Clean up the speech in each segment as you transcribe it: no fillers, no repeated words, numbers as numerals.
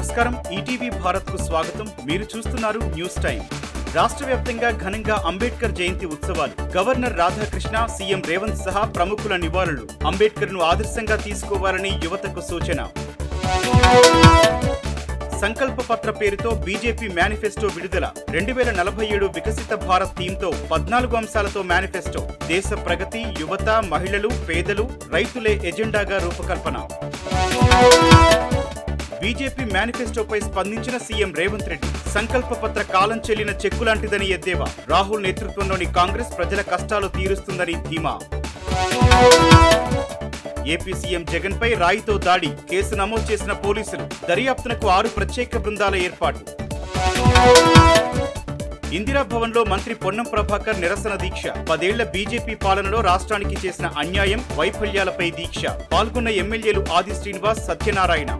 నమస్కారం, ఈటీవీ భారత్ కు స్వాగతం. మీరు చూస్తున్నారు న్యూస్ టైం. రాష్ట్ర వ్యాప్తంగా ఘనంగా అంబేద్కర్ జయంతి ఉత్సవాలు. గవర్నర్ రాధాకృష్ణ, సీఎం రేవంత్ సహా ప్రముఖుల నివాళులు. అంబేద్కర్ ను ఆదర్శంగా తీసుకోవాలని యువతకు సూచన. సంకల్ప పత్ర పేరుతో బీజేపీ మేనిఫెస్టో విడుదల. 2047 వికసిత భారత్ థీమ్తో 14 అంశాలతో మేనిఫెస్టో. దేశ ప్రగతి, యువత, మహిళలు, పేదలు, రైతులే ఎజెండాగా రూపకల్పన. బీజేపీ మేనిఫెస్టోపై స్పందించిన సీఎం రేవంత్ రెడ్డి. సంకల్ప పత్ర కాలం చెల్లిన చెక్కులాంటిదని ఎద్దేవా. రాహుల్ నేతృత్వంలోని కాంగ్రెస్ ప్రజల కష్టాలు తీరుస్తుందని ధీమా. ఏపీ సీఎం జగన్ పై రాయితో దాడి. కేసు నమోదు చేసిన పోలీసులు. దర్యాప్తునకు 6 ప్రత్యేక బృందాల ఏర్పాటు. ఇందిరాభవన్లో మంత్రి పొన్నం ప్రభాకర్ నిరసన దీక్ష. 10 ఏళ్ల బీజేపీ పాలనలో రాష్ట్రానికి చేసిన అన్యాయం, వైఫల్యాలపై దీక్ష. పాల్గొన్న ఎమ్మెల్యేలు ఆది శ్రీనివాస్, సత్యనారాయణ.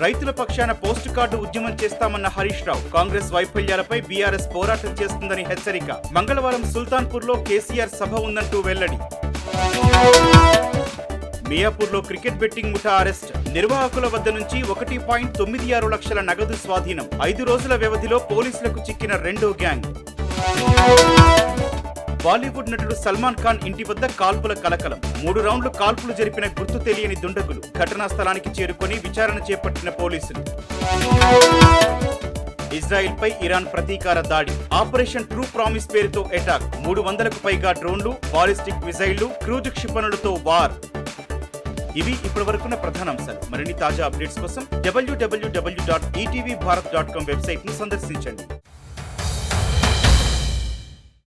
రైతుల పక్షాన పోస్టు కార్డు ఉద్యమం చేస్తామన్న హరీష్ రావు. కాంగ్రెస్ వైఫల్యాలపై బీఆర్ఎస్ పోరాటం చేస్తుందని హెచ్చరిక. మంగళవారం సుల్తాన్పూర్లో కేసీఆర్ సభ ఉందంటూ వెల్లడి. మియాపూర్లో క్రికెట్ బెట్టింగ్ ముఠా అరెస్ట్. నిర్వాహకుల వద్ద నుంచి 1.96 లక్షల నగదు స్వాధీనం. 5 రోజుల వ్యవధిలో పోలీసులకు చిక్కిన రెండో గ్యాంగ్. బాలీవుడ్ నటుడు సల్మాన్ ఖాన్ ఇంటి వద్ద కాల్పుల కలకలం. 3 రౌండ్లు కాల్పులు జరిపిన గుర్తు తెలియని దుండగులు. ఘటనా స్థలానికి చేరుకొని విచారణ చేపట్టిన పోలీసులు. ఇజ్రాయెల్ పై ఇరాన్ ప్రతీకార దాడి. ఆపరేషన్ ట్రూ ప్రామిస్ పేరుతో అటాక్. 300కు పైగా డ్రోన్లు, బాలిస్టిక్ మిసైళ్లు, క్రూజ్ క్షిపణులతో వార్. ఇవి ఇప్పటివరకున్న ప్రధానాంశాలు. మరిన్ని తాజా అప్డేట్స్ కోసం www.etvbharat.com వెబ్సైట్ ను సందర్శించండి.